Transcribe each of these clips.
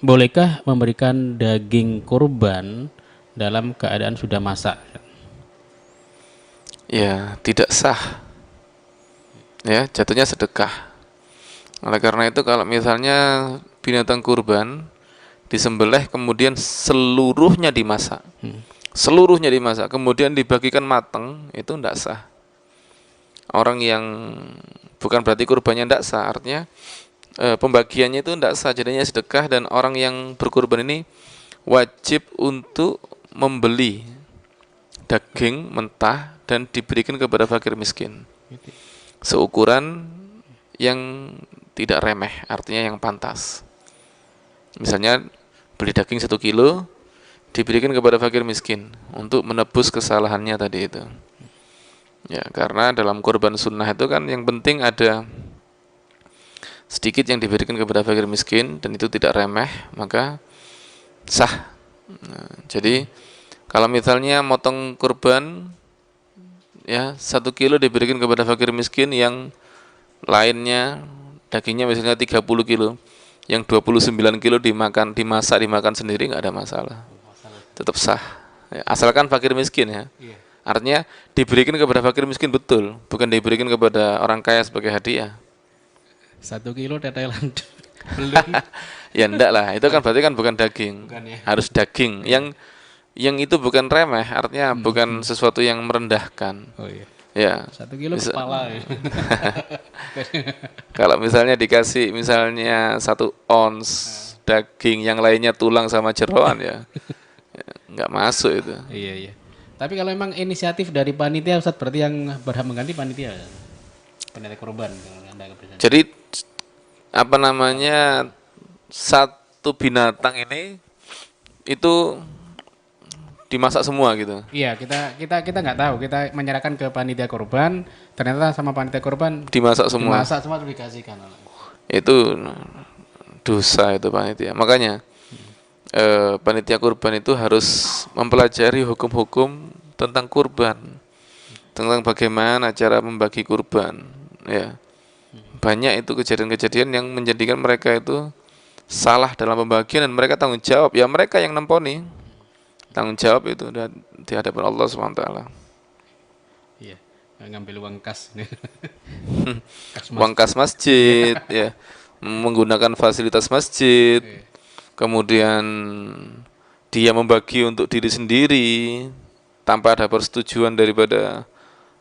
bolehkah memberikan daging kurban dalam keadaan sudah masak? Ya, tidak sah. Ya, jatuhnya sedekah. Oleh karena itu kalau misalnya binatang kurban disembelih kemudian seluruhnya dimasak, kemudian dibagikan mateng, itu tidak sah. Orang yang bukan berarti kurbannya tidak sah, artinya pembagiannya itu tidak sah, jadinya sedekah, dan orang yang berkurban ini wajib untuk membeli daging mentah dan diberikan kepada fakir miskin seukuran yang tidak remeh, artinya yang pantas. Misalnya beli daging 1 kilo diberikan kepada fakir miskin untuk menebus kesalahannya tadi itu. Ya, karena dalam kurban sunnah itu kan yang penting ada sedikit yang diberikan kepada fakir miskin dan itu tidak remeh, maka sah. Nah, jadi kalau misalnya motong kurban ya 1 kilo diberikan kepada fakir miskin, yang lainnya dagingnya misalnya 30 kilo, yang 29 kilo dimasak dimakan sendiri, nggak ada masalah, tetap sah ya, asalkan fakir miskin ya. Artinya diberikan kepada fakir miskin betul, bukan diberikan kepada orang kaya sebagai hadiah. 1 kilo tetelan belum. Ya enggak lah, itu kan berarti kan bukan daging, Bukan ya. harus daging yang itu bukan remeh, artinya bukan sesuatu yang merendahkan. Oh iya. Ya, 1 kilo bisa. kepala ya. Kalau misalnya dikasih misalnya 1 ons daging, yang lainnya tulang sama jeroan ya, ya nggak masuk itu. Iya iya. Tapi kalau emang inisiatif dari panitia Ustadz, berarti yang berhak mengganti panitia, panitia korban kalau Anda keberatan. Jadi apa namanya, satu binatang ini itu dimasak semua gitu. Iya, kita nggak tahu. Kita menyerahkan ke panitia korban, ternyata sama panitia korban Dimasak semua. dimasak semua terus dikasihkan. Itu dosa itu panitia. Makanya panitia kurban itu harus mempelajari hukum-hukum tentang kurban, tentang bagaimana cara membagi kurban. Ya, banyak itu kejadian-kejadian yang menjadikan mereka itu salah dalam pembagian dan mereka tanggung jawab. Ya mereka yang nemponi, tanggung jawab itu di hadapan Allah SWT. Iya, ngambil uang kas. Kas Uang masjid. kas masjid, ya, menggunakan fasilitas masjid, Iya. kemudian dia membagi untuk diri sendiri tanpa ada persetujuan daripada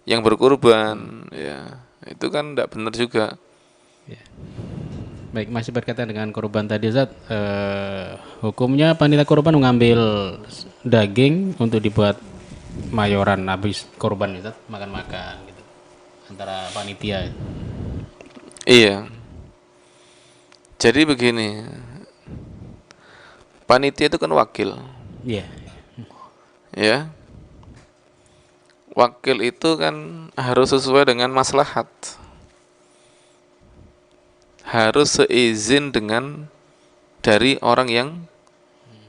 yang berkurban, ya itu kan tidak benar juga. Iya. Baik, masih berkaitan dengan korban tadi Zat, hukumnya panitia korban mengambil daging untuk dibuat mayoran habis korban Zat, makan-makan gitu antara panitia. Iya, jadi begini, panitia itu kan wakil, Iya. ya, wakil itu kan harus sesuai dengan maslahat, harus seizin dengan dari orang yang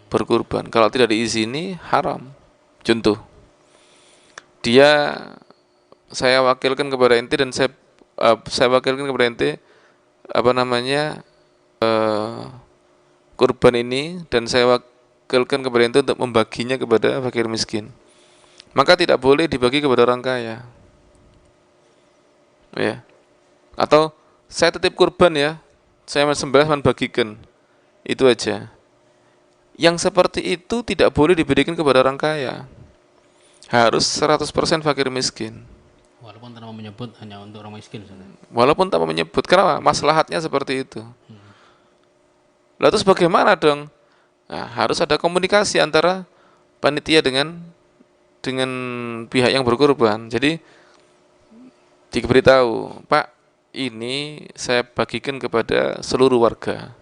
berkurban. Kalau tidak diizini haram. Contoh, dia saya wakilkan kepada ente dan saya wakilkan kepada ente apa namanya kurban ini, dan saya wakilkan kepada ente untuk membaginya kepada fakir miskin. Maka tidak boleh dibagi kepada orang kaya. Ya. Atau saya titip kurban ya, saya sembelih bagikan. Itu aja. Yang seperti itu tidak boleh diberikan kepada orang kaya. Harus 100% fakir miskin. Walaupun tanpa menyebut hanya untuk orang miskin sebenarnya. Walaupun tanpa menyebut, kenapa? Maslahatnya seperti itu. Lalu terus bagaimana dong? Nah, harus ada komunikasi antara panitia dengan pihak yang berkorban. Jadi diberitahu, Pak, ini saya bagikan kepada seluruh warga.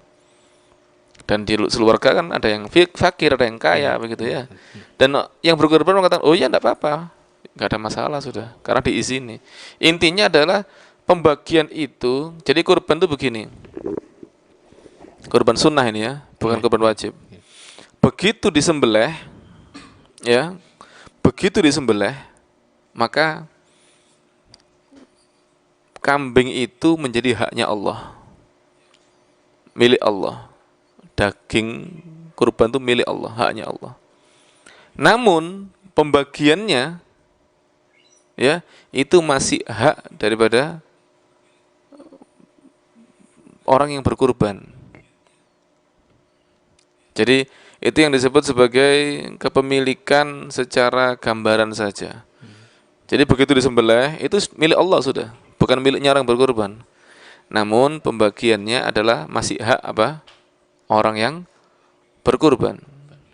Dan di seluruh warga kan ada yang fakir, ada yang kaya, begitu ya. Dan yang berkorban mengatakan, oh ya enggak apa-apa, enggak ada masalah sudah, karena diizini. Intinya adalah pembagian itu. Jadi kurban itu begini, kurban sunnah ini ya, bukan kurban wajib. Begitu disembelih, ya, begitu disembelih, maka kambing itu menjadi haknya Allah, milik Allah. daging kurban itu milik Allah, haknya Allah. Namun pembagiannya ya itu masih hak daripada orang yang berkurban. Jadi itu yang disebut sebagai kepemilikan secara gambaran saja. Jadi begitu disembelih itu milik Allah sudah, bukan miliknya orang berkurban. Namun pembagiannya adalah masih hak apa? Orang yang berkurban.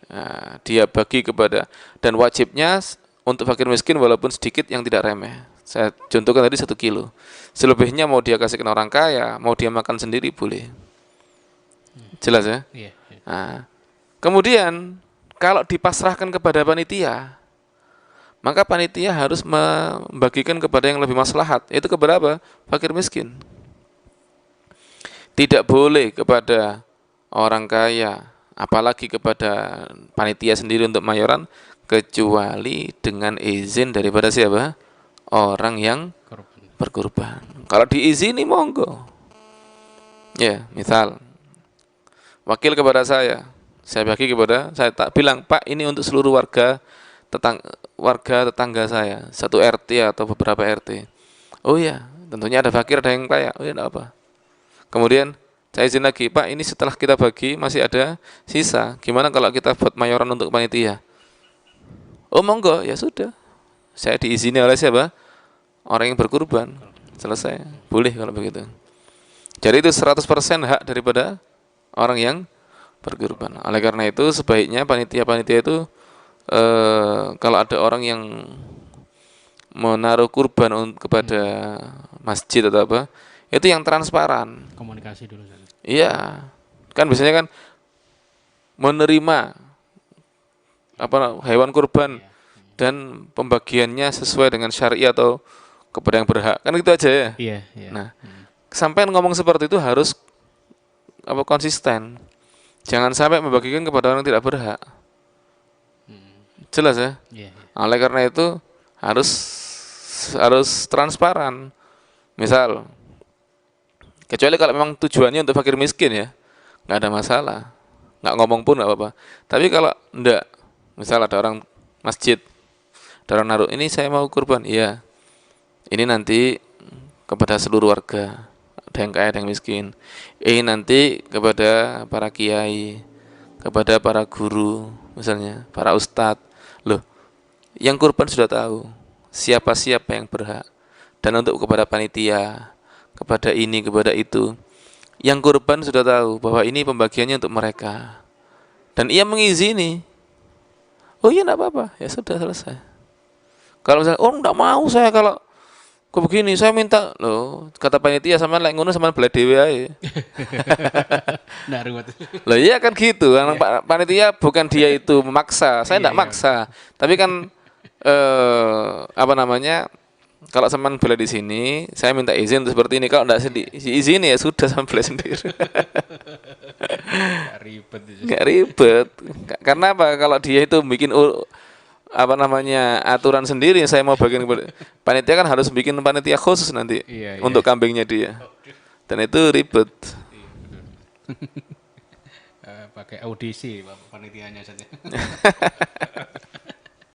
Nah, dia bagi kepada, dan wajibnya untuk fakir miskin walaupun sedikit yang tidak remeh. Saya contohkan tadi 1 kilo. Selebihnya mau dia kasihkan orang kaya, mau dia makan sendiri boleh. Jelas ya? Iya. Nah, kemudian kalau dipasrahkan kepada panitia, maka panitia harus membagikan kepada yang lebih maslahat. Itu kepada apa? Fakir miskin. Tidak boleh kepada orang kaya, apalagi kepada panitia sendiri untuk mayoran, kecuali dengan izin daripada siapa? Orang yang Korban. berkurban. Kalau diizini monggo. Ya, misal wakil kepada saya bagi kepada, saya tak bilang, Pak, ini untuk seluruh warga tetangga saya, 1 RT atau beberapa RT. Oh iya, tentunya ada fakir, ada yang kaya. Oh iya, enggak apa. Kemudian saya izin lagi, Pak, ini setelah kita bagi masih ada sisa. Gimana kalau kita buat mayoran untuk panitia? Oh monggo, ya sudah. Saya diizini oleh siapa? Orang yang berkurban. Selesai. Boleh kalau begitu. Jadi itu 100% hak daripada orang yang berkurban. Oleh karena itu sebaiknya panitia-panitia itu kalau ada orang yang menaruh kurban kepada masjid atau apa, itu yang transparan. Komunikasi dulu saja. Iya, kan biasanya kan menerima hewan kurban dan pembagiannya sesuai dengan syariat atau kepada yang berhak, kan gitu aja ya. Iya. Nah, sampai ngomong seperti itu harus konsisten. Jangan sampai membagikan kepada orang yang tidak berhak. Jelas ya? Iya. Oleh karena itu harus transparan. Misal, kecuali kalau memang tujuannya untuk fakir miskin ya, nggak ada masalah, nggak ngomong pun nggak apa-apa. Tapi kalau enggak, misal ada orang masjid, ada orang naruh, ini saya mau kurban, iya, ini nanti kepada seluruh warga, ada yang kaya, ada yang miskin. Ini nanti kepada para kiai, kepada para guru, misalnya para ustadz. Loh, yang kurban sudah tahu siapa-siapa yang berhak, dan untuk kepada panitia, kepada ini, kepada itu, yang kurban sudah tahu bahwa ini pembagiannya untuk mereka, dan ia mengizini. Oh iya, enggak apa-apa, ya sudah, selesai. Kalau misalnya, oh enggak mau saya, kalau kok begini, saya minta, loh, kata panitia, sama lek ngono sama belah dhewe ae. Nggak ruwet. Loh iya kan gitu, kan panitia bukan dia itu memaksa, saya enggak maksa. Tapi kan kalau sampean bela di sini, saya minta izin untuk seperti ini. Kalau enggak izin ya sudah, sampean bela sendiri. Nggak ribet. Enggak ribet. Karena apa? Kalau dia itu bikin aturan sendiri, saya mau bagian kepada panitia, kan harus bikin panitia khusus nanti untuk kambingnya dia. Dan itu ribet. Pakai audisi panitianya saja.